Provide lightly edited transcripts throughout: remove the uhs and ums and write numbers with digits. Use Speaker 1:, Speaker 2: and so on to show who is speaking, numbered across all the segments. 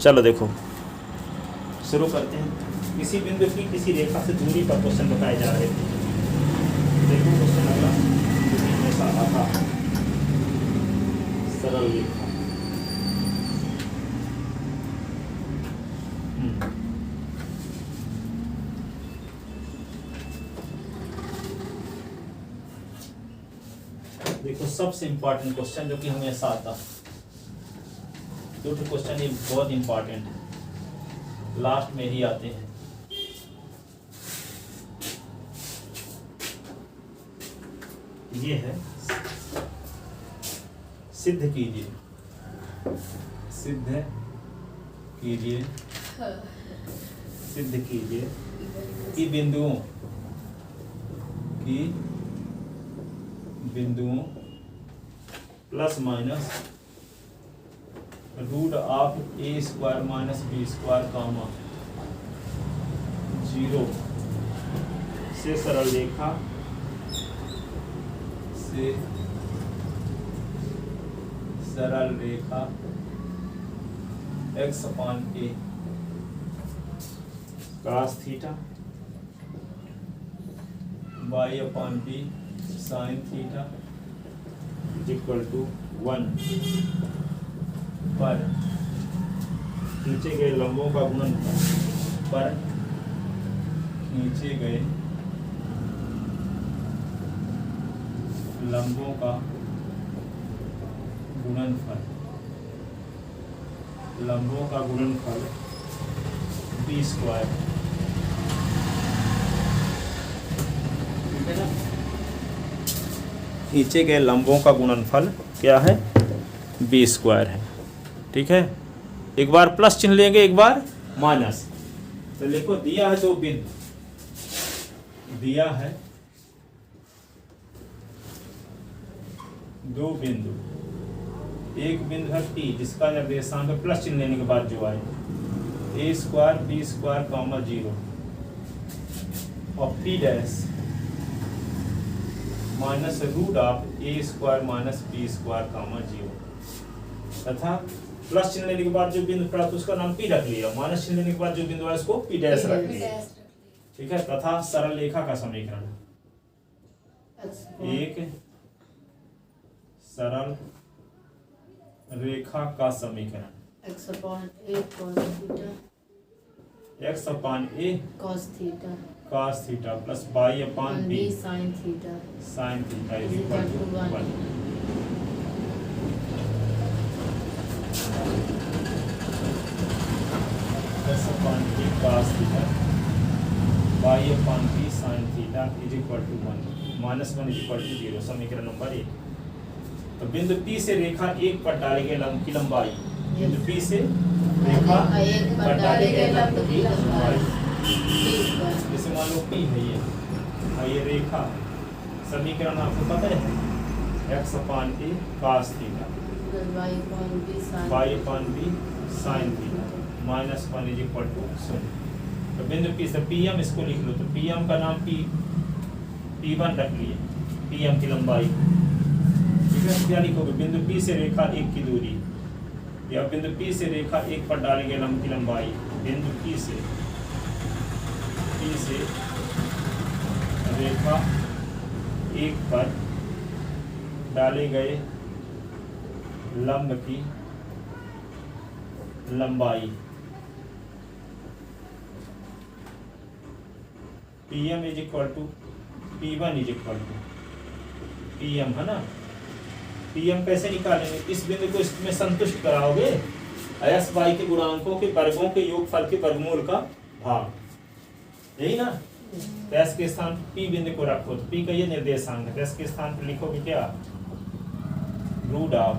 Speaker 1: चलो देखो शुरू करते हैं। किसी बिंदु की किसी रेखा से दूरी पर क्वेश्चन बताए जा रहे थे। देखो क्वेश्चन अगला ऐसा आता है, सरल रेखा। देखो सबसे इंपॉर्टेंट क्वेश्चन जो कि हमेशा आता, दो क्वेश्चन ये बहुत इंपॉर्टेंट है, लास्ट में ही आते हैं। ये है सिद्ध कीजिए, सिद्ध कीजिए, सिद्ध कीजिए कि बिंदुओं plus minus root of A square minus B square comma 0 से सरल रेखा x upon a cos theta y upon b sin theta equal to 1 पर खींचे गए लंबों का गुणनफल, पर खींचे गए लंबों का गुणनफल, लंबों का गुणनफल बी स्क्वायर, ठीक है ना। खींचे गए लंबों का गुणनफल क्या है, बी स्क्वायर है, ठीक है। एक बार प्लस चिन्ह लेंगे, एक बार माइनस। तो देखो दिया है दो बिंदु, दिया है दो बिंदु, एक बिंदु है P जिसका निर्देशांक प्लस चिन्ह लेने के बाद जो आए a square B square comma 0 और P dash minus root of A square minus B square comma 0 तथा प्लस चिन्ह लेने के बाद जो बिंदु पड़ा तो उसका नाम P रख लिया, माइनस चिन्ह लेने के बाद जो बिंदु है उसको P डैश रख लिया, ठीक है। तथा सरल रेखा का समीकरण, एक सरल रेखा का समीकरण
Speaker 2: x upon a cos theta
Speaker 1: cos theta plus y upon b
Speaker 2: sin theta
Speaker 1: is equal to 1। x upon b cos theta y upon b sin theta is equal to 1 -1 is equal to 0। समीकरण number 1। तो बिंदु P से रेखा 1 पर डाले गए लंब की लंबाई, बिंदु P से रेखा 1 पर डाले गए लंब की लंबाई, जैसे मान लो P है ये, और ये रेखा, समीकरण आपको पता है x upon a cos theta y upon b sin theta -1 is equal to 0। तो बिंदु P से PM इसको लिख लो, तो PM का नाम P1 रख लिए, PM की लंबाई, क्या लिखोगे, बिंदु P से रेखा 1 की दूरी, या बिंदु P से रेखा 1 पर डाले गए लंब की लंबाई, बिंदु P से रेखा 1 पर डाले गए लंब की लंबाई, PM is equal to P1 is equal to PM, है ना। PM कैसे निकालेंगे, इस बिंदु को इसमें संतुष्ट कराओगे, x y के गुणांकों के वर्गों के योगफल के वर्गमूल का भाग, यही ना। तो s के स्थान P बिंदु को रखो, तो P का ये निर्देशांक है, s के स्थान पर लिखोगे क्या, root of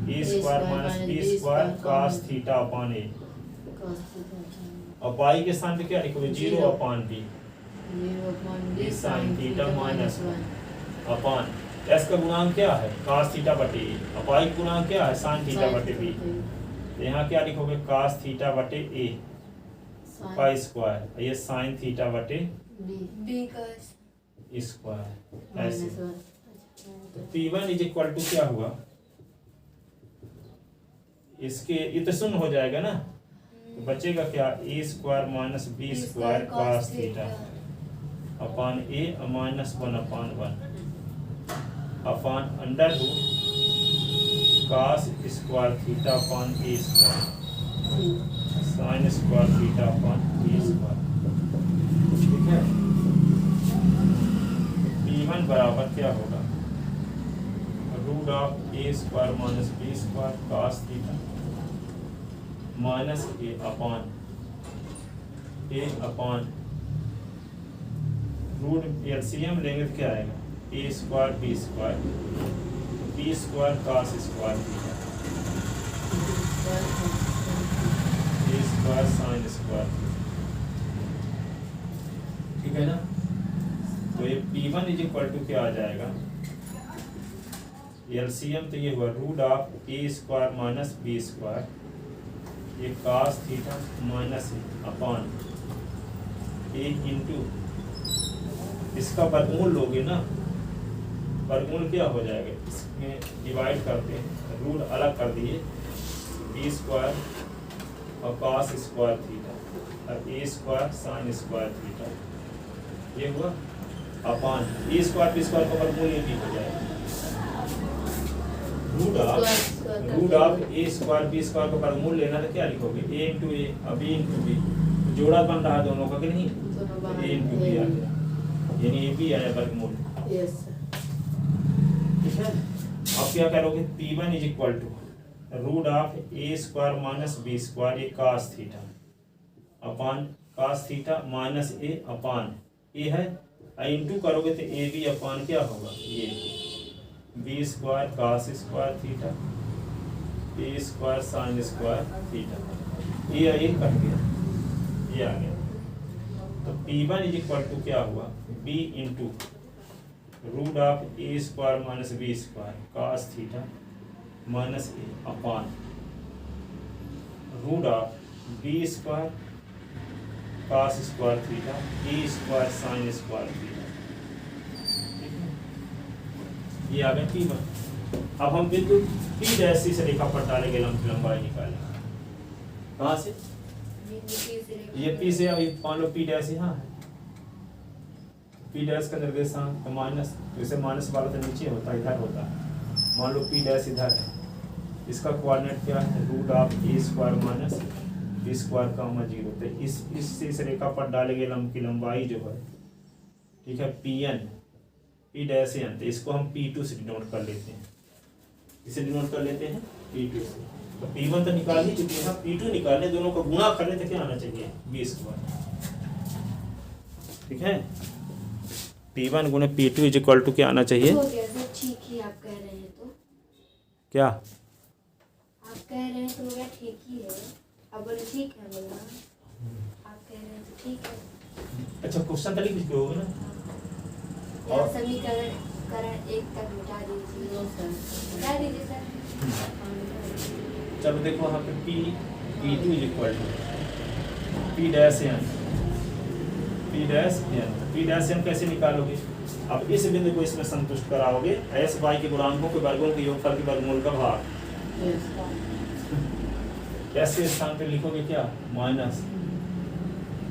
Speaker 1: a square minus b square cos theta upon a, और y के स्थान पे क्या लिखोगे, 0 upon b sin theta -1 upon s का गुणांक क्या है, cos थीटा बटे a, और y गुणांक क्या है, sin थीटा बटे b। तो यहाँ क्या लिखोगे, cos थीटा बटे a का स्क्वायर, ये sin थीटा बटे
Speaker 2: b का
Speaker 1: स्क्वायर, ऐसे। तो P1 इज इक्वल टू क्या हुआ, इसके ये तो शून्य हो जाएगा ना, तो बचेगा क्या, a square minus B square cos theta upon a minus 1/1 upon under root cos square theta upon A square sine square theta upon b square. ठीक है, P1 बराबर क्या होगा, root of A square minus B square cos theta minus A upon root LCM लेंगे तो क्या आएगा, a square B square cos square theta A square sine square. ठीक है ना, तो ये P1 इज इक्वल टू क्या आ जाएगा, एलसीएम तो ये हुआ root of A square minus B square ये cos theta minus upon A into इसका वर्गमूल लोगे ना, वर्गमूल क्या हो जाएगा, इसमें डिवाइड करते हैं, रूट अलग कर दिए बी स्क्वायर और cos स्क्वायर थीटा और A square sine square theta ये हुआ अपान ए स्क्वायर बी स्क्वायर का वर्गमूल ये भी हो जाएगा root of A square B square का वर्गमूल लेना तो क्या लिखोगे, ए इंटू ए और बी इंटू बी, जोड़ा बन रहा है दोनों का कि नहीं, ए इंटू बी आ गया, यानी ए बी आया वर्गमूल। ठीक है, अब क्या करोगे, P1 is equal to root of A square minus B square ये cos theta upon cos theta minus A upon a है, इंटू करोगे तो ए बी अपान क्या होगा, ये b square cos square theta ए स्क्वायर साइन स्क्वायर थीटा ये cut गया, ये आ गया। तो P1 इज इक्वल टू क्या हुआ, B into root of A square minus B square cos theta minus A upon root of B square cos square theta A square sine square theta. ये आ गया P1। अब हम बिंदु P dash से रेखा पर डालेंगे, लंबाई निकालेंगे, कहाँ से, ये P से, अभी मान लो P डैश यहाँ है, P डैश का निर्देशांक तो माइनस, तो इसे माइनस वाला तो नीचे होता है, इधर होता है, मान लो P डैश इधर है, इसका कोऑर्डिनेट क्या है, root of A square minus B square का 0, तो इस रेखा पर डालेंगे की लंबाई जो है, ठीक है, Pn P डैश एन, तो इसको हम P2 से डिनोट कर लेते हैं, इसे डिनोट कर लेते हैं P2 से। तो P1 तो निकाल ही चुके हैं, P2 निकालने, दोनों को गुणा करने तो क्या आना चाहिए, बी स्क्वायर। ठीक है, P1 गुणे P2 इज इक्वल टू क्या आना चाहिए,
Speaker 2: ठीक ही आप कह रहे हैं, तो
Speaker 1: क्या
Speaker 2: आप कह रहे हैं तो क्या ठीक ही है, अब बोले ठीक है, बोला आप कह रहे हैं तो ठीक है।
Speaker 1: अच्छा, क्वेश्चन तो लिख दोगे ना,
Speaker 2: और समीकरण 1 तक मिटा दीजिए सर, मिटा दीजिए सर।
Speaker 1: चलो देखो यहाँ पे P2 is equal to P dash N, P dash N कैसे निकालोगे, अब इस बिंदु को इसमें संतुष्ट कराओगे, एस वाई के गुणांकों के वर्गों के योगफल के वर्गमूल का भाग, एस के स्थान पे लिखोगे क्या, minus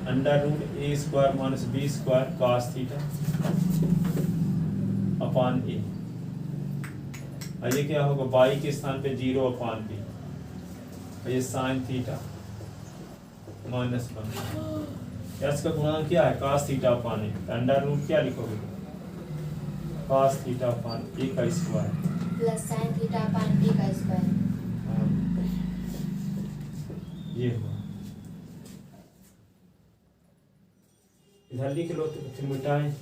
Speaker 1: under root A square minus B square cos theta upon a, और ये क्या होगा, बाई के स्थान पे 0 अपान बी, और ये साइन थीटा माइनस 1, एस का गुणांक क्या है, cos theta upon A, under root क्या लिखोगे, cos थीटा अपान ए का square
Speaker 2: plus sine theta upon B का स्क्वायर,
Speaker 1: ये हुआ, इधर लिख लो तो फिर मिटाएं,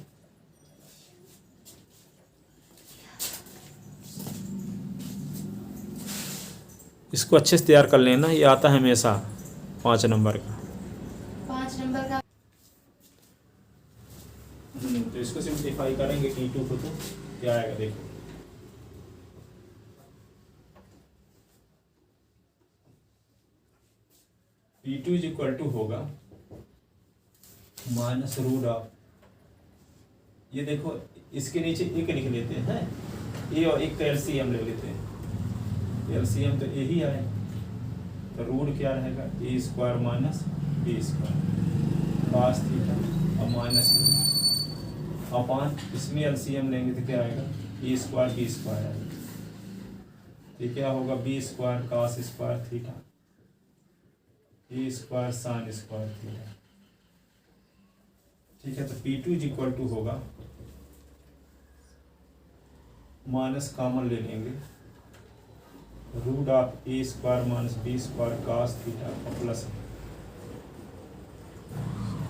Speaker 1: इसको अच्छे से तैयार कर लेना, ये आता है हमेशा 5 नंबर का,
Speaker 2: 5 नंबर का।
Speaker 1: तो इसको सिंप्लीफाई करेंगे T2 को, तो क्या आएगा देखो, P2 इज इक्वल टू होगा माइनस रूट ऑफ, ये देखो इसके नीचे एक लिख लेते हैं, ए और एक का एलसीएम ले लेते हैं, एलसीएम तो यही है, तो रूट क्या रहेगा a square minus B square cos theta और माइनस अपान इसमें एलसीएम लेंगे तो क्या आएगा ए स्क्वायर बी स्क्वायर आएगा। ये क्या होगा b square cos square theta ए स्क्वायर साइन स्क्वायर थीटा। ठीक है, तो P2 इज इक्वल टू होगा माइनस कॉमन ले लेंगे root of A square minus B square cos theta plus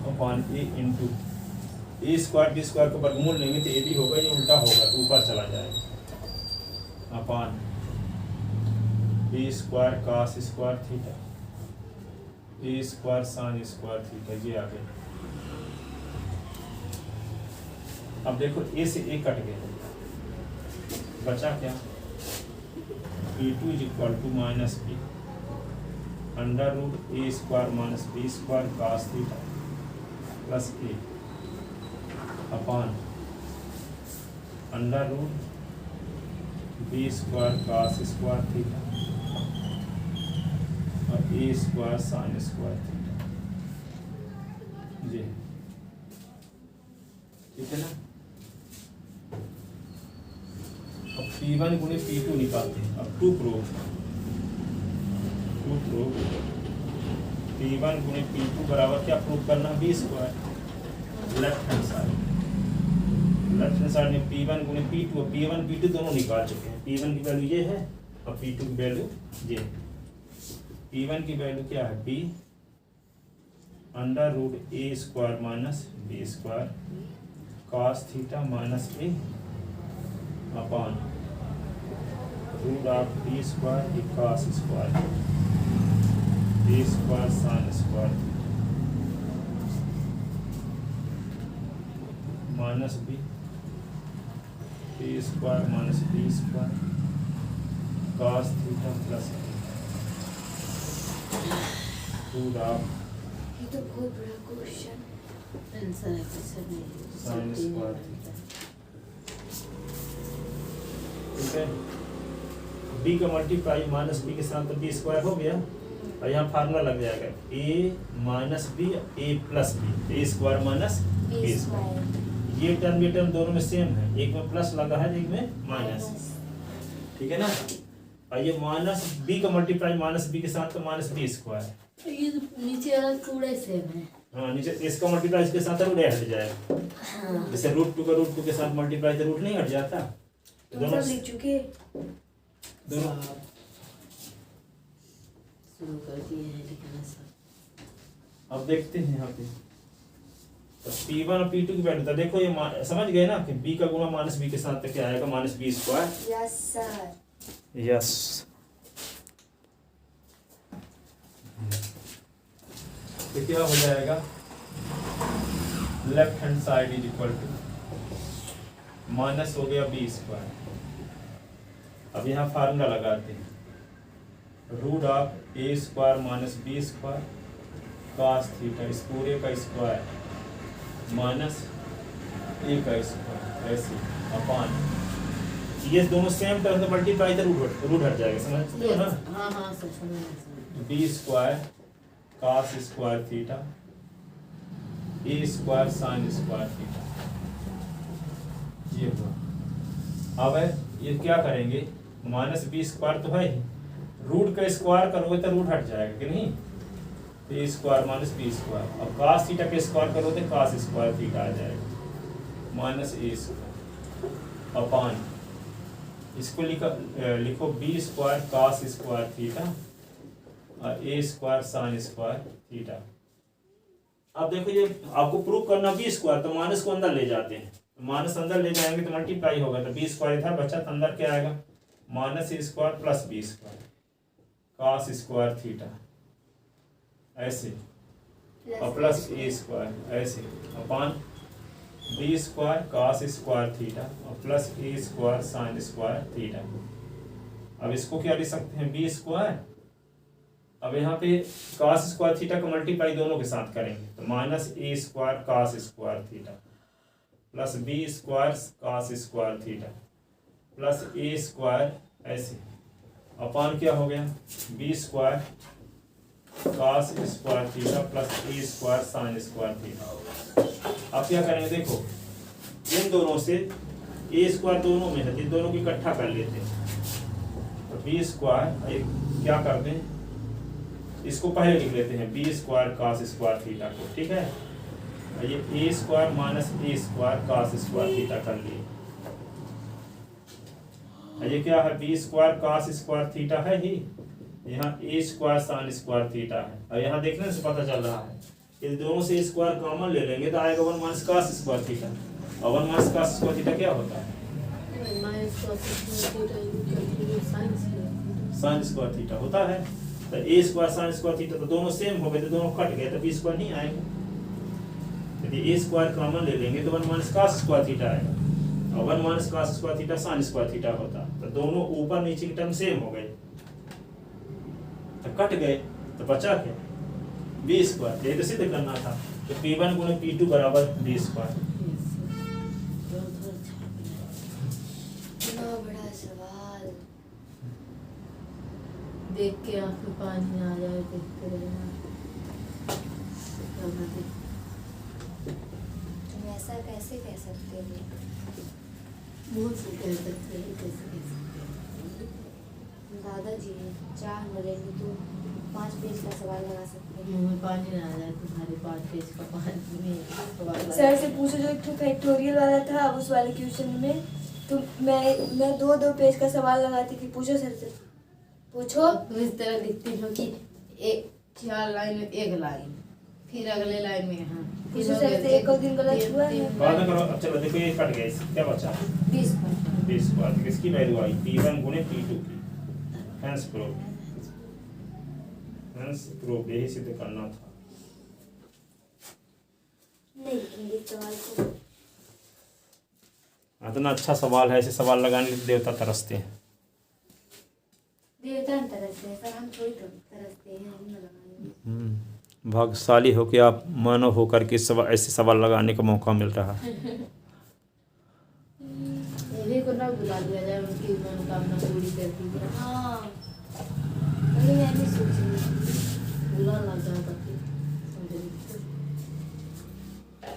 Speaker 1: upon a into a square B square को वर्गमूल लेंगे तो ए भी होगा, ये उल्टा होगा तो ऊपर चला जाएगा अपॉन ए स्क्वायर कॉस स्क्वायर थीटा ए स्क्वायर साइन स्क्वायर थीटा। ये आ गया। अब देखो ए से ए कट गया, बचा क्या P2 is equal to minus B under root A square minus B square cos theta plus A upon under root B square cos square theta और A square sine square theta. जी ठीक है ना। अब P1 गुणे P2 निकालते हैं। अब टू प्रूफ P1 गुणे P2 बराबर क्या प्रूफ करना B square left hand side में P1 गुणे P2 और P1 P2 दोनों निकाल चुके हैं। P1 की वैल्यू ये है और P2 की वैल्यू ये। P1 की वैल्यू क्या है b under root A square minus B square cos theta minus A upon root of B square cos square B square sine square minus B square minus B square cos theta plus root of
Speaker 2: ये तो बहुत बड़ा question
Speaker 3: answer है question
Speaker 1: sine square theta. ठीक है, b का multiply minus B के साथ तो बी स्क्वायर हो गया और यहाँ फार्मूला लग जाएगा a minus B a plus B A square minus B square. ये टर्म दोनों में सेम है, एक में प्लस लगा है एक में माइनस। ठीक है ना। और ये माइनस b का मल्टीप्लाई माइनस बी के साथ तो माइनस बी स्क्वायर।
Speaker 3: ये तो नीचे वाला थोड़े सेम है।
Speaker 1: हाँ, नीचे इसका मल्टीप्लाई इसके साथ रूट हट जाएगा।
Speaker 3: हाँ।
Speaker 1: जैसे रूट 2 का रूट 2 के साथ मल्टीप्लाई तो रूट नहीं हट जाता। दोनों
Speaker 2: लिख चुके
Speaker 1: दोनों
Speaker 3: शुरू कर दिए हैं लिखना सब।
Speaker 1: अब देखते हैं यहाँ पे तो P1 और P2 की वैल्यू तो देखो ये समझ गए ना कि b का गुणा माइनस बी के साथ तो क्या आएगा minus B square.
Speaker 2: Yes sir.
Speaker 1: Yes. तो क्या हो जाएगा left hand side is equal to minus हो गया बी स्क्वायर। अब यहाँ फार्मूला लगाते हैं root of A square minus B square cos theta इस पूरे का स्क्वायर माइनस ए का स्क्वायर ऐसे अपॉन ये दोनों सेम टर्म तो मल्टीप्लाई तो रूट हट जाएगा। समझते हो ना।
Speaker 3: हाँ हाँ सब समझ
Speaker 1: b square cos square theta ए स्क्वायर साइन स्क्वायर थीटा। ये हुआ। अब ये क्या करेंगे माइनस बी स्क्वायर तो है ही, रूट का स्क्वायर करोगे तो रूट हट जाएगा कि नहीं। ए स्क्वायर माइनस बी स्क्वायर। अब कॉस थीटा के स्क्वायर करोगे तो कॉस स्क्वायर थीटा आ जाएगा माइनस ए स्क्वायर अपॉन इसको लिखो B square cos square theta और A square sine square theta. अब देखो ये आपको प्रूव करना बी स्क्वायर तो माइनस को अंदर ले जाते हैं, माइनस अंदर ले जाएंगे तो मल्टीप्लाई होगा तो बी स्क्वायर था बचा तो अंदर क्या आएगा minus a square plus b square cos square theta ऐसे और प्लस ए स्क्वायर ऐसे upon b square cos square theta और plus a square sine square theta. अब इसको क्या लिख सकते हैं बी स्क्वायर। अब यहाँ पे कॉस स्क्वायर थीटा का मल्टीप्लाई दोनों के साथ करेंगे तो minus a square cos square theta plus b square cos square theta plus a square ऐसे अपॉन क्या हो गया B square cos square theta plus a square sin square theta. अब क्या करेंगे, देखो इन दोनों से a स्क्वायर दोनों में है, इन दोनों को इकट्ठा कर लेते हैं। तो b स्क्वायर क्या करते हैं, इसको पहले लिख लेते हैं b square cos square theta को, ठीक है। ये a square minus a square cos square theta कर लिए। ये क्या है, b square cos square theta है ही, यहाँ a square sin square theta है। और यहाँ देखने से पता चल रहा है, इन दोनों से स्क्वायर कॉमन ले लेंगे तो आएगा 1 माइनस cos स्क्वायर थीटा। और 1 माइनस cos स्क्वायर थीटा क्या होता है, sin स्क्वायर थीटा होता है। तो a square sin square theta तो दोनों सेम हो गए, तो दोनों कट गए, तो b स्क्वायर नहीं आएगा। यदि a स्क्वायर कॉमन ले लेंगे तो 1 माइनस cos स्क्वायर थीटा आएगा, और 1 minus cos square theta sin square theta होता। तो दोनों ऊपर नीचे की टर्म सेम हो गए, तो कट गए, तो बचा क्या, b स्क्वायर। यही तो सिद्ध करना था। तो p1 गुणे p2 बराबर b स्क्वायर।
Speaker 2: इतना बड़ा सवाल
Speaker 3: देख के आंख में पानी आ जाए, देखते रहना।
Speaker 2: तुम ऐसा कैसे कह सकते हो,
Speaker 3: मुंह से कह सकते हैं, कैसे कह सकते हैं।
Speaker 2: दादाजी चाह मरेंगे तो 5 पेज का सवाल लगा सकते हैं।
Speaker 3: मुंह में पानी ना आ जाए तुम्हारे 5 पेज का पानी में सवाल
Speaker 2: सर से पूछो, जो एक फैक्टोरियल वाला था उस वाले क्वेश्चन में, तो मैं 2 पेज का सवाल लगाती थी। पूछो सर से, पूछो।
Speaker 3: तुम इस तरह लिखती हो कि 4 लाइन में 1 लाइन, फिर अगले लाइन में यहाँ
Speaker 2: पूछो सर से, एक और दिन गलत हुआ है।
Speaker 1: बाद में करो। अब चलो देखो, ये कट गया, क्या बचा
Speaker 2: 20
Speaker 1: b स्क्वायर। किसकी वैल्यू आई, p1 गुणे p2 की। हेंस प्रूफ, यही सिद्ध करना था।
Speaker 2: नहीं लिखेंगे सवाल को।
Speaker 1: इतना अच्छा सवाल है, ऐसे सवाल लगाने के लिए देवता तरसते हैं।
Speaker 2: देवता न तरसते हैं सर, हम थोड़ी तरसते हैं, हम न लगाएंगे।
Speaker 1: भाग्यशाली हो कि आप मानव होकर के ऐसे सवाल लगाने का मौका मिल रहा है।
Speaker 3: मेरे को ना बुला दिया जाए, उनकी मनोकामना पूरी कर दी जाए।
Speaker 2: हाँ वही मैं भी सोच रही थी।
Speaker 3: बुला लग जाता फिर समझ रही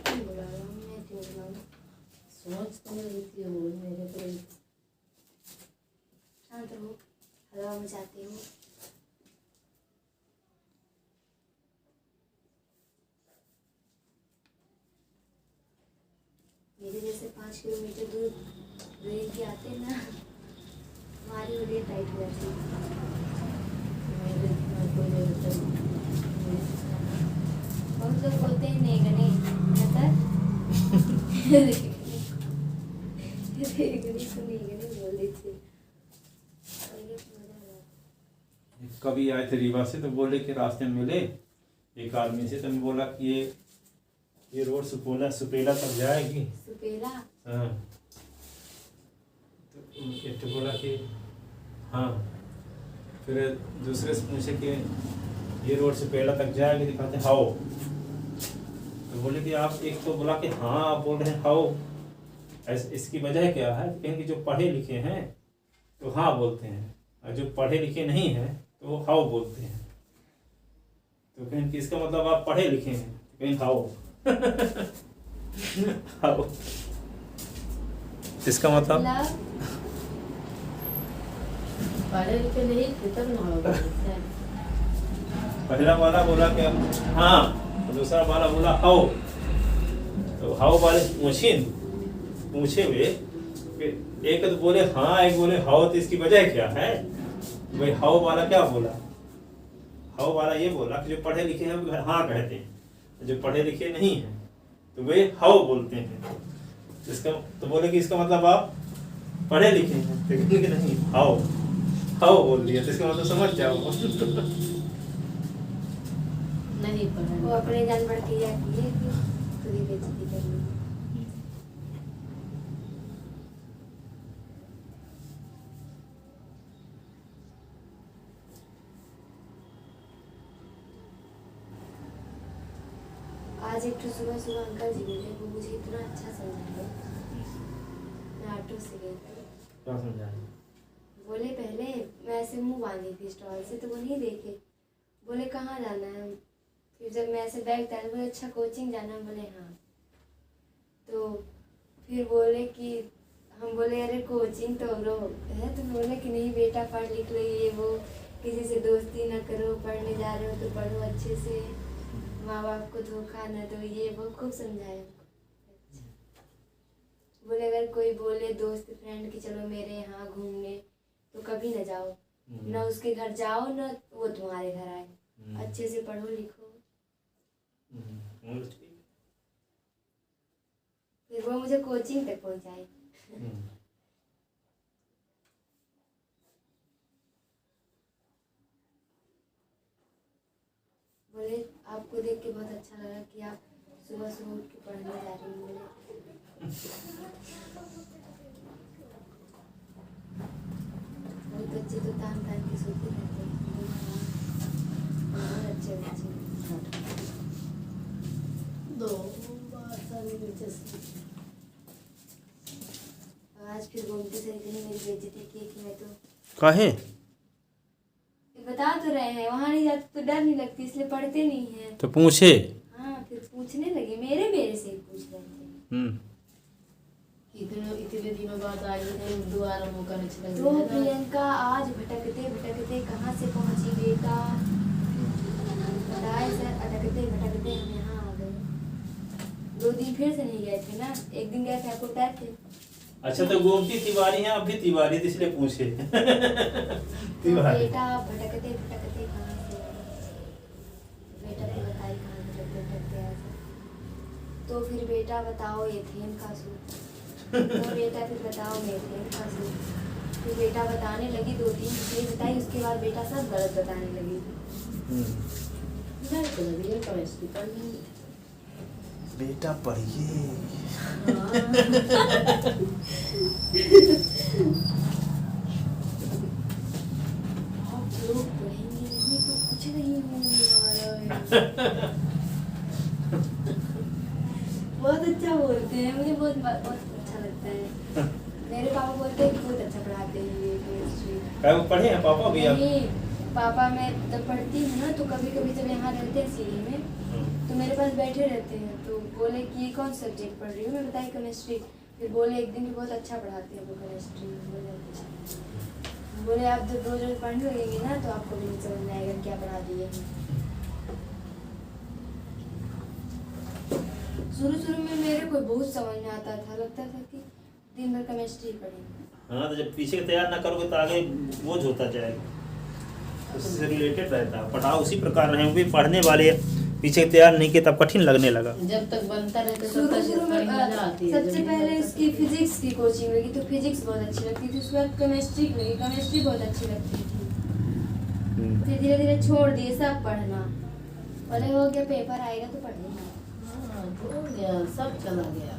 Speaker 2: क्यों बुला रहा हूँ, मैं क्यों बुलाऊँ।
Speaker 3: सोच तो रही थी वो मेरे को।
Speaker 2: शांत रहो, हवा मचाते हो। मेरे जैसे 5 किलोमीटर दूर रेल के आते ना, हमारी उंगली टाइट हो जाती
Speaker 3: मेरे को मेरे तो
Speaker 2: बहुत लोग बोलते हैं नेगने बोल देते।
Speaker 1: कभी आए थे रीवा से, तो बोले कि रास्ते में मिले एक आदमी से, तो मैं बोला कि ये रोड सुपेला तक जाएगी।
Speaker 2: सुपेला
Speaker 1: हाँ, तो बोला कि हाँ। फिर दूसरे से पूछे कि ये रोड सुपेला तक जाएगी, तो कहते हाओ। तो बोले कि आप, एक तो बोला कि हाँ आप बोल रहे हैं हाओ, इसकी वजह क्या है, कहेंगे जो पढ़े लिखे हैं तो हाँ बोलते हैं, और जो पढ़े लिखे नहीं हैं तो वो हाओ बोलते हैं। तो कहें कि इसका मतलब आप पढ़े लिखे हैं, कहें हाओ। हाओ इसका मतलब
Speaker 3: पढ़े लिखे नहीं खत्म ना होगा।
Speaker 1: पहला वाला बोला कि हाँ, तो दूसरा वाला बोला हाओ। तो हाओ वाले पूछे हुए, एक तो बोले हाँ, एक बोले हाओ, तो इसकी वजह क्या है। भाई हाओ वाला क्या बोला, हाओ वाला ये बोला कि जो पढ़े लिखे हैं वो हाँ कहते हैं, जो पढ़े लिखे नहीं हैं तो वे हाओ बोलते हैं। इसका तो बोले कि इसका मतलब आप पढ़े लिखे हैं, लेकिन नहीं हाओ हाओ बोल दिया, तो इसका मतलब समझ जाओ।
Speaker 3: नहीं पढ़ा
Speaker 2: वो अपने जान बढ़ के जाती है कि खुद ही बेइज्जती करनी। आज एक तो सुबह सुबह अंकल जी मिले, वो मुझे इतना अच्छा समझाए। मैं ऑटो से गई थी।
Speaker 1: क्या समझाया?
Speaker 2: बोले पहले मैं ऐसे मुंह बांधी थी स्टॉल से, तो वो नहीं देखे, बोले कहाँ जाना है। फिर जब मैं ऐसे बैग डाल बोले अच्छा कोचिंग जाना है, बोले हाँ। तो फिर बोले कि हम बोले अरे कोचिंग तो रो है, तो बोले कि नहीं बेटा पढ़ लिख लो, ये वो किसी से दोस्ती ना करो, पढ़ने जा रहे हो तो पढ़ो अच्छे से, माँ बाप को धोखा न दो, ये वो खूब समझाया। बोले अगर कोई बोले दोस्त फ्रेंड कि चलो मेरे यहाँ घूमने तो कभी न जाओ, ना उसके घर जाओ ना वो तुम्हारे घर आए, अच्छे से पढ़ो लिखो। फिर वो मुझे कोचिंग तक पहुँचाए। बोले आपको देख के बहुत अच्छा लगा कि आप सुबह सुबह उठ के पढ़ने जा रही हैं। बोले बहुत बच्चे तो तान तान के सोते रहते हैं, बहुत अच्छे बच्चे। आज फिर गोमती सर ने मेरी बेइज्जती की कि मैं तो
Speaker 4: काहे?
Speaker 2: बता तो रहे हैं वहाँ नहीं जाते तो डर नहीं लगती, इसलिए पढ़ते नहीं है।
Speaker 4: तो पूछे।
Speaker 2: हाँ फिर पूछने लगे, मेरे से ही पूछ रहे थे।
Speaker 3: इतने दिनों बाद आई है, दोबारा मौका नहीं चला।
Speaker 2: तो प्रियंका आज भटकते भटकते कहाँ से पहुँची बेटा, बताए सर अटकते भटकते हम यहाँ आ गए। 2 दिन फिर से नहीं गए थे ना, एक दिन गए थे आपको बताए थे।
Speaker 1: अच्छा तो गोमती तिवारी है, अब भी तिवारी थी इसलिए पूछे। तिवारी।
Speaker 2: बेटा भटकते भटकते कहाँ से आए? बेटा फिर बताइए कहाँ भटकते भटकते आए थे। तो फिर बेटा बताओ एथेन का सूत्र। तो बेटा फिर बताओ मेथेन का सूत्र। फिर बेटा बताने लगी 2-3 चीजें बताई, उसके बाद बेटा सब गलत बताने लगी।
Speaker 4: बेटा पढ़िए।
Speaker 2: आप लोग पढ़ेंगे नहीं तो कुछ नहीं होने वाला है। बहुत अच्छा बोलते हैं, मुझे बहुत बहुत अच्छा लगता है। मेरे पापा बोलते हैं कि बहुत अच्छा पढ़ाते हैं ये केमिस्ट्री।
Speaker 1: क्या वो पढ़े हैं पापा भी? आप
Speaker 2: नहीं पापा, मैं जब पढ़ती हूँ ना तो कभी कभी जब यहाँ रहते हैं सीढ़ी में तो मेरे पास बैठे रहते हैं, तो बोले कि ये कौन सब्जेक्ट पढ़ रही हूँ, मैं बताई केमिस्ट्री। फिर बोले एक दिन भी बहुत अच्छा पढ़ाते हैं वो केमिस्ट्री। बोले आप जब रोज रोज पढ़ने लगेंगे ना तो आपको भी नहीं समझ में आएगा क्या पढ़ा दिए हैं। शुरू में मेरे को बहुत समझ में आता था, लगता था कि दिन भर केमिस्ट्री पढ़ेंगे।
Speaker 1: हाँ, तो जब पीछे तैयार ना करोगे तो आगे बोझ होता जाएगा, उससे रिलेटेड रहता है। पढ़ाओ उसी प्रकार रहे, भी पढ़ने वाले पीछे तैयार नहीं किए तब कठिन लगने लगा।
Speaker 3: जब तक बनता रहता
Speaker 2: शुरू में सबसे पहले इसकी फिजिक्स की कोचिंग लगी तो फिजिक्स बहुत अच्छी लगती थी, उसके बाद केमिस्ट्री लगी, केमिस्ट्री बहुत अच्छी लगती थी। फिर धीरे धीरे छोड़ दिए सब पढ़ना, बोले हो गया पेपर आएगा तो पढ़ेगा।
Speaker 3: हाँ, हो गया, सब चला गया।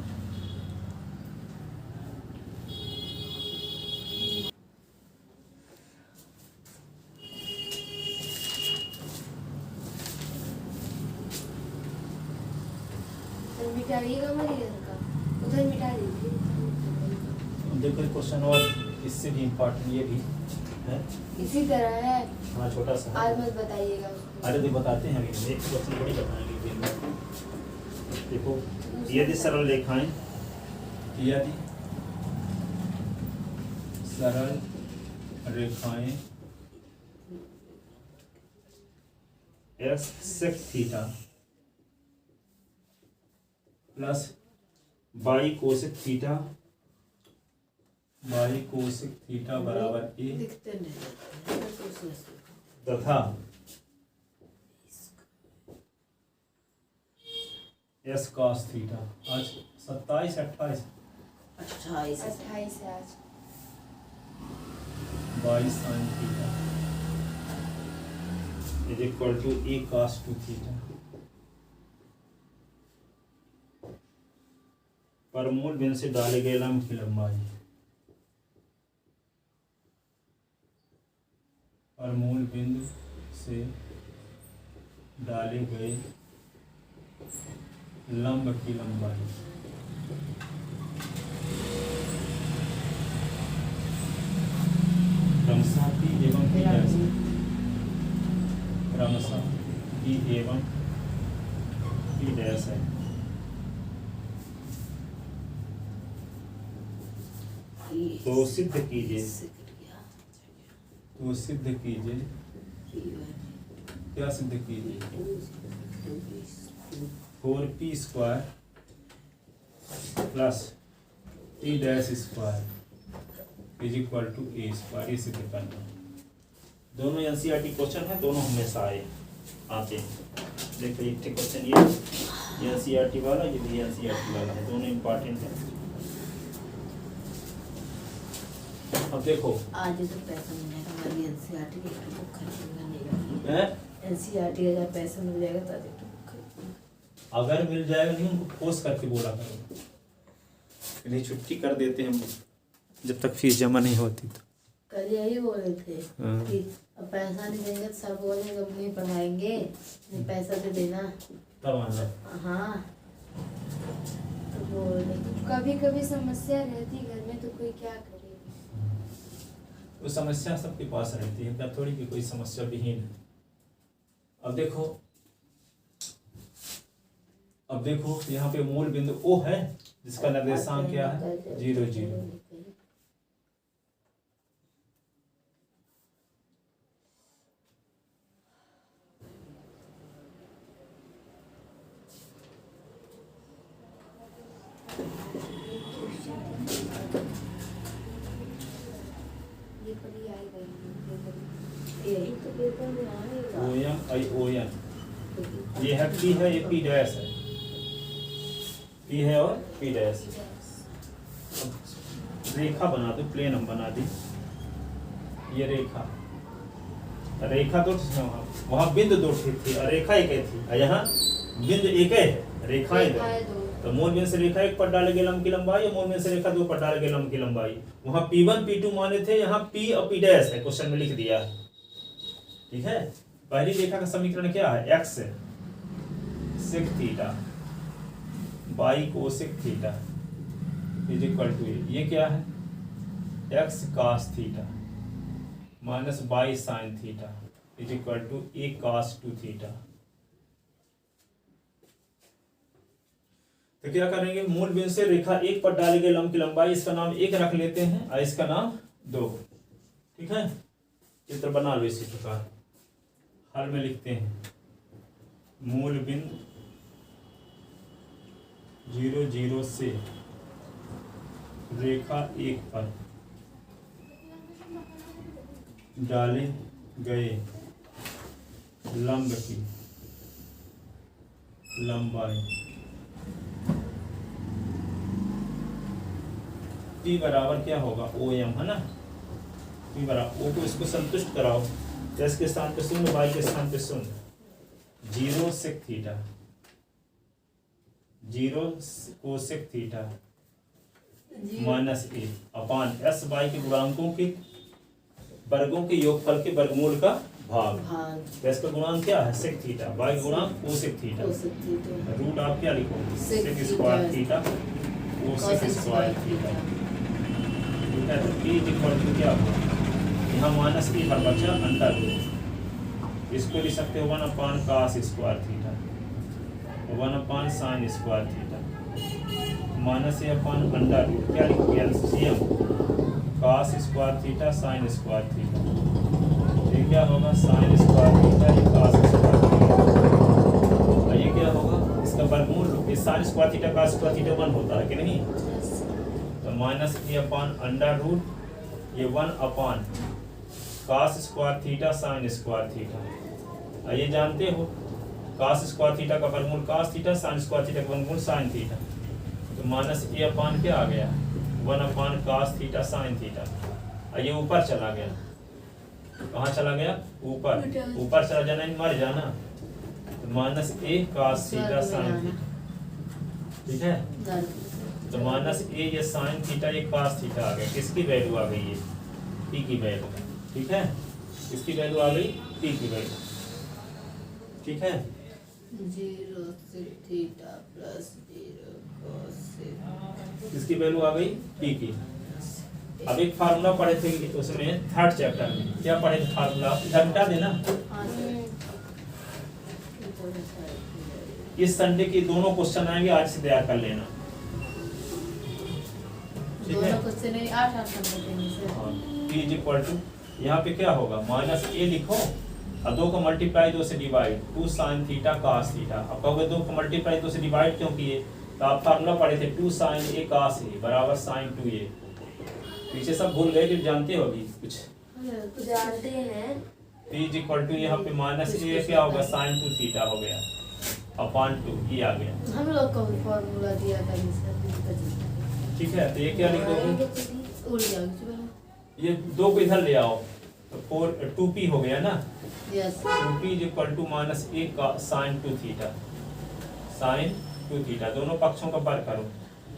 Speaker 2: मिटाइएगा हमारे घर का, उधर मिटा दीजिए।
Speaker 1: देखो क्वेश्चन और इससे भी इम्पोर्टेंट ये भी है,
Speaker 2: इसी तरह है।
Speaker 1: हाँ छोटा सा।
Speaker 2: आज मत बताइएगा उसको।
Speaker 1: अरे तो बताते हैं अभी, एक क्वेश्चन बड़ी बताएंगे फिर में। देखो यदि सरल रेखाएं, यदि सरल रेखाएं x sec theta plus y cosec theta, y cosec theta बराबर a
Speaker 3: दिखते नहीं
Speaker 1: तथा s cos थीटा। आज 27 28
Speaker 3: 28
Speaker 2: है आज।
Speaker 1: y sin theta is equal to a cos 2 theta. पर मूल बिंदु से डाले गए लंब की लंबाई, पर मूल बिंदु से डाले गए लंब की लंबाई क्रमशः p एवं p' क्रमशः पी एवं पी डैश है। तो सिद्ध कीजिए, तो सिद्ध कीजिए, क्या सिद्ध कीजिए? 4p square plus T dash square is equal to A square, ये सिद्ध करना। दोनों एनसीईआरटी क्वेश्चन है, दोनों हमेशा आते हैं। देखो एक क्वेश्चन ये एनसीईआरटी वाला, ये भी एनसीईआरटी वाला है, दोनों इम्पोर्टेंट है। अब देखो
Speaker 3: आज तो पैसा मिल जाएगा हमारी एनसीईआरटी की बुक खरीदने नहीं
Speaker 1: है,
Speaker 3: एनसीईआरटी का अगर पैसा मिल जाएगा तो आज एक बुक खरीदूंगा।
Speaker 1: अगर मिल जाएगा नहीं उनको फोर्स करके बोला करो, नहीं छुट्टी कर देते हैं जब तक फीस जमा नहीं होती। तो
Speaker 3: कल यही बोल रहे थे
Speaker 1: हाँ।
Speaker 3: कि अब पैसा नहीं देंगे तो सर बोलेंगे अब नहीं पढ़ाएंगे, नहीं पैसा दे देना।
Speaker 1: तब आना।
Speaker 3: हाँ तो बोल रहे
Speaker 2: कभी कभी समस्या रहती घर में, तो कोई क्या करे।
Speaker 1: वो समस्या सबके पास रहती है, क्या थोड़ी कि कोई समस्या विहीन है। अब देखो यहाँ पे मूल बिंदु O है जिसका निर्देशांक क्या है 0 0।
Speaker 2: ये पढ़ी आएगा
Speaker 3: यही तो पेपर में आएगा।
Speaker 1: OM I ON, ये है P है, ये P डैश है, P है और P डैश। अब रेखा बना दो, प्लेन हम बना दी, ये रेखा दो वहाँ बिंदु दो थी, रेखा एक थी, यहाँ बिंदु एक है, रेखाएं दो। तो मूल बिंदु से रेखा एक पर डाले गए लंब की लंबाई, और मूल बिंदु से रेखा दो पर डाले गए लंब की लंबाई। वहाँ P1 P2 माने थे, यहाँ P और P डैश है, क्वेश्चन में लिख दिया है। ठीक है, पहली रेखा का समीकरण क्या है? x sec theta y cosec theta is equal to ये क्या है? x cos theta minus y sine theta is equal to a cos 2 theta. तो क्या करेंगे? मूल बिंदु से रेखा एक पर डाले गए लंब की लंबाई, इसका नाम 1 रख लेते हैं और इसका नाम 2। ठीक है, चित्र बना लो इसी प्रकार। हल में लिखते हैं मूल बिंदु 0 0 से रेखा 1 पर डाले गए लंब की लंबाई P बराबर क्या होगा? OM है ना। P बराबर O को इसको संतुष्ट कराओ, x के स्थान पे 0, y के स्थान पे 0, 0 sec theta 0 cosec theta minus a upon s y के गुणांकों के वर्गों के योगफल के वर्गमूल का भाग। s का गुणांक क्या है? सेक थीटा, y का गुणांक कोसेक थीटा। रूट आप क्या लिखोगे? Sec square theta cosec square theta. ठीक है, तो p इक्वल टू क्या होगा? यहाँ माइनस a पर बचा अंडर रूट, इसको लिख सकते हो 1 upon cos square theta, 1 upon sine square theta, minus a upon under root, क्या लिखोगे? LCM cos square theta sine square theta. ये क्या होगा? साइन स्क्वायर थीटा, ये cos स्क्वायर थीटा, और ये क्या होगा? इसका वर्गमूल, ये sine square theta cos square theta 1 होता है कि नहीं? तो minus a upon under root, ये 1 upon cos square theta sine square theta. ये जानते हो cos स्क्वायर थीटा का वर्गमूल cos theta, sine square theta का वर्गमूल साइन थीटा। तो माइनस a अपान क्या आ गया? 1 upon cos theta sine theta. ये ऊपर चला गया, कहाँ चला गया? ऊपर चला जाना, मर जाना। तो minus a cos theta sine theta. ठीक है, तो माइनस a ये साइन थीटा, ये cos थीटा आ गया। किसकी वैल्यू आ गई? ये p की वैल्यू। ठीक है, इसकी वैल्यू आ गई p की वैल्यू। ठीक है,
Speaker 3: 0 सेक थीटा प्लस 0 कोसेक,
Speaker 1: इसकी वैल्यू आ गई p की। अब एक फार्मूला पढ़े थे उसमें थर्ड चैप्टर में, क्या पढ़े थे फार्मूला? इधर मिटा देना। इस संडे के दोनों क्वेश्चन आएंगे, आज से तैयार कर लेना। ठीक है,
Speaker 3: दोनों क्वेश्चन है 8 नंबर देंगे सर।
Speaker 1: हाँ, p इज इक्वल टू यहाँ पे क्या होगा, माइनस ए लिखो और 2 का मल्टीप्लाई 2 से divide, 2 sine theta cos theta. अब कहोगे 2 का मल्टीप्लाई 2 से डिवाइड क्यों किए, तो आप फार्मूला पढ़े थे 2 साइन ए cos ए बराबर साइन 2a। पीछे सब भूल गए कि जानते हो अभी कुछ?
Speaker 2: जानते हैं।
Speaker 1: p इज इक्वल टू यहाँ पे माइनस ए क्या होगा, साइन 2 थीटा हो गया अपॉन 2, ये आ गया।
Speaker 3: हम लोग को फॉर्मूला दिया था सर।
Speaker 1: ठीक है, तो ये क्या लिख दोगे,
Speaker 3: उड़ जाओगे।
Speaker 1: ये 2 को इधर ले आओ तो 2p हो गया ना।
Speaker 3: Yes
Speaker 1: 2p is equal to minus a का साइन 2 थीटा, साइन 2 थीटा दोनों पक्षों का वर्ग करो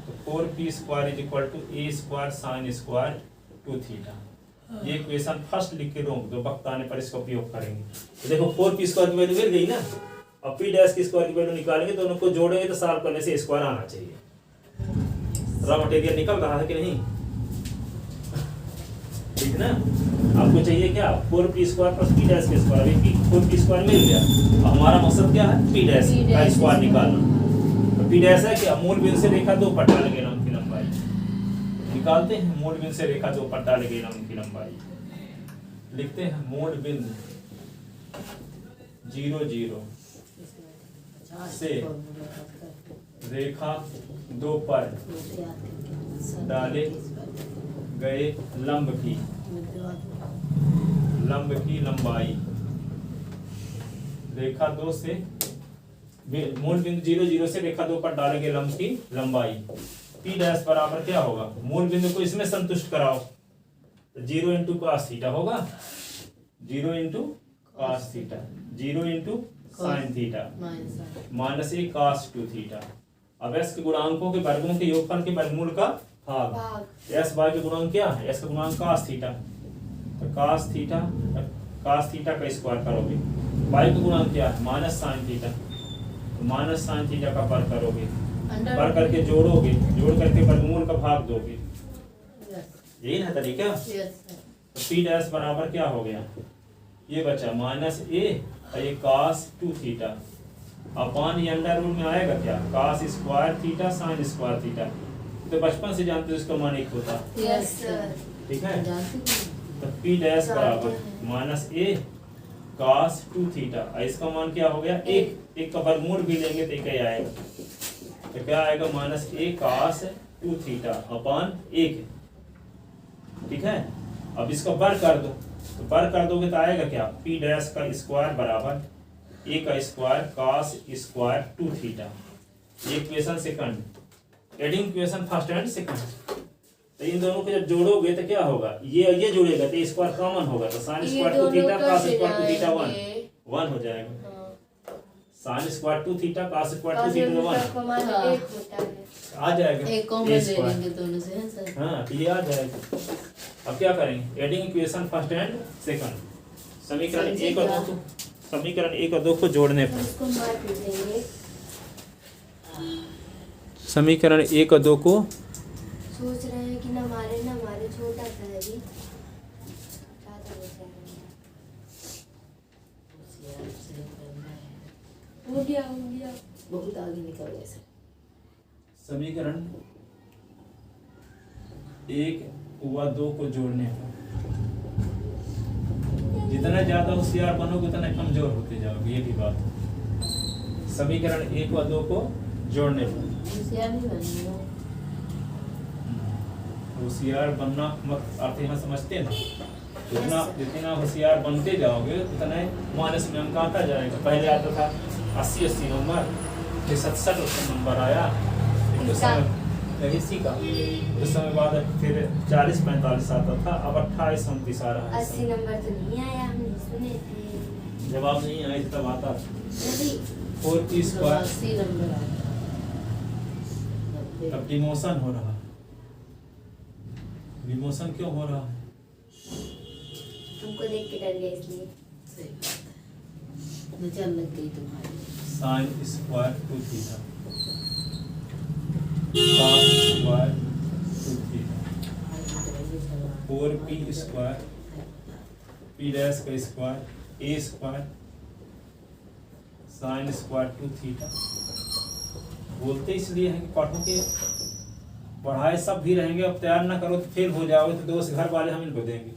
Speaker 1: तो 4p square is equal to A square sine square 2 theta. ये इक्वेशन फर्स्ट लिख के रोक दो, वक्त आने पर इसका उपयोग करेंगे। तो देखो 4p स्क्वायर की वैल्यू मिल गई ना, अब p डैश की स्क्वायर की वैल्यू निकालेंगे, दोनों को जोड़ेंगे तो सॉल्व करने से स्क्वायर आना चाहिए। रॉ मटेरियल निकल रहा है कि नहीं, ठीक ना। आपको चाहिए क्या, 4p square plus p dash के स्क्वायर, अभी 4p स्क्वायर मिल गया। अब हमारा मकसद क्या है, p डैश का स्क्वायर निकालना। तो p डैश है कि मूल बिंदु से रेखा 2 पर डाले गए लंब की लंबाई निकालते हैं। मूल बिंदु से रेखा 2 पर डाले गए लंब की लंबाई लिखते हैं। मूल बिंदु 0 0 से रेखा 2 पर डाले गए लंब की लंबाई, रेखा 2 से मूल बिंदु 0 0 से रेखा 2 पर डाले गए लंब की लंबाई p डैश बराबर क्या होगा, मूल बिंदु को इसमें संतुष्ट कराओ तो 0 इंटू cos थीटा होगा, 0 into cos theta, 0 into sine theta minus a cos 2 theta. अब s के गुणांकों के वर्गों के योगफल के वर्गमूल का भाग। s y के गुणांक क्या है, s का गुणांक cos थीटा, तो cos थीटा का स्क्वायर करोगे। y का गुणांक क्या है, माइनस साइन थीटा, तो माइनस साइन थीटा का वर्ग करोगे, वर्ग करके जोड़ोगे, जोड़ करके वर्गमूल का भाग दोगे। यही ना तरीका। तो p डैश बराबर क्या हो गया, ये बचा माइनस ए और ये cos 2 थीटा अपॉन ये अंडर रूट में आएगा क्या, cos square theta sine square theta. तो बचपन से जानते हो इसका मान 1 होता है।
Speaker 2: Yes sir.
Speaker 1: ठीक है, तो p डैश बराबर माइनस ए cos 2 थीटा, इसका मान क्या हो गया 1, 1 का वर्गमूल भी लेंगे तो 1 ही आएगा। तो क्या आएगा, minus a cos 2 theta upon 1। ठीक है, अब इसका वर्ग कर दो, तो वर्ग कर दोगे तो आएगा क्या, p डैश का स्क्वायर बराबर a का स्क्वायर cos स्क्वायर 2 थीटा। ये equation second, adding equation first and second. तो इन दोनों को जब जोड़ोगे तो क्या होगा, ये जुड़ेगा तो स्क्वायर कॉमन होगा, तो sin square 2 theta cos square 2 theta 1 हो जाएगा। sin square 2 theta cos square 2 theta 1 आ जाएगा।
Speaker 3: एक कॉमन ले लेंगे दोनों से है सर।
Speaker 1: हाँ, तो ये आ जाएगा। अब क्या करेंगे, adding equation first and second, समीकरण 1 और 2 को, समीकरण 1 और 2 को जोड़ने पर
Speaker 2: उसको मार देंगे।
Speaker 1: समीकरण 1 और 2 को
Speaker 2: सोच रहे हैं कि ना मारे छोटा सा है अभी, ज़्यादा बचा है। हो गया
Speaker 3: बहुत आगे निकल गए सर।
Speaker 1: समीकरण 1 व 2 को जोड़ने पर जितना ज्यादा होशियार बनोगे उतना कमजोर होते जाओगे, ये भी बात है। समीकरण 1 व 2 को जोड़ने पर
Speaker 3: होशियार नहीं बनना,
Speaker 1: होशियार बनना मत अर्थ यहाँ समझते हैं ना। जितना होशियार बनते जाओगे उतना माइनस में अंक आता जाएगा। पहले आता था 80 नंबर, फिर 67 नंबर आया, तो समय इसी का उस समय बाद फिर 40-45 आता था, अब 28-29 आ रहा है।
Speaker 2: 80 नंबर तो नहीं आया, हमने सुने थे।
Speaker 1: जवाब नहीं आया तब आता
Speaker 2: नहीं
Speaker 1: 4p स्क्वायर।
Speaker 3: 80 नंबर आता।
Speaker 1: अब डिमोशन हो रहा है। डिमोशन क्यों हो रहा है,
Speaker 2: हमको देख के डर गए इसलिए।
Speaker 3: सही बात है, नजर लग गई तुम्हारी।
Speaker 1: Sine square 2 theta cos square 2 theta 4p square p dash का square a square sine square two theta. बोलते इसलिए हैं कि पढ़ो के पढ़ाए सब भी रहेंगे, अब तैयार ना करो तो फेल हो जाओगे तो दोस्त घर वाले हम इनको देंगे।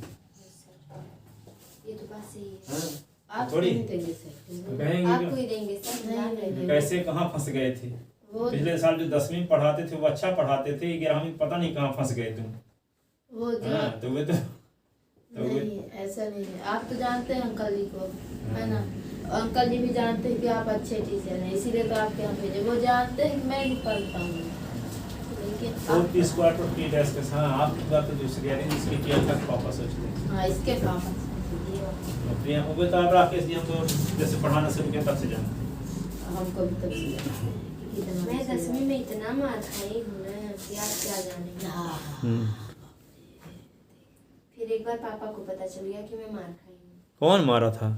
Speaker 2: ये तो बात सही है।
Speaker 1: हाँ?
Speaker 3: आप
Speaker 1: थोड़ी
Speaker 3: नहीं देंगे सर,
Speaker 1: तो कहेंगे
Speaker 2: आपको
Speaker 1: कि
Speaker 2: ही देंगे सर,
Speaker 3: नहीं,
Speaker 2: जान
Speaker 3: नहीं,
Speaker 2: रहे हैं।
Speaker 1: कैसे कहाँ फंस गए थे।
Speaker 3: वो
Speaker 1: पिछले साल जो 10वीं में पढ़ाते थे वो अच्छा पढ़ाते थे, 11वीं में पता नहीं कहाँ फंस गए तुम।
Speaker 3: वो
Speaker 1: हाँ, तो वे तो
Speaker 3: नहीं, ऐसा नहीं है। आप तो जानते हैं अंकल जी को, है ना। अंकल जी भी जानते हैं कि आप अच्छे टीचर हैं, इसीलिए तो आपके यहाँ भेजे। वो जानते हैं कि मैं नहीं पढ़ता हूँ, लेकिन
Speaker 1: four P square two T dash के साथ आपकी बात तो दूसरी है, इसके किया था पापा सोचते हैं।
Speaker 3: हाँ, इसके पापा
Speaker 1: प्रिया वो तो आप राकेश जी हम तो जैसे पढ़ाना शुरू किया तब से जानते हैं।
Speaker 3: हमको भी तब
Speaker 2: मैं 10वीं में इतना मार खाई हूँ ना कि आप क्या जानेंगे।
Speaker 3: हाँ,
Speaker 2: फिर एक बार पापा को पता चल गया कि मैं मार खाई हूँ।
Speaker 4: कौन मारा था?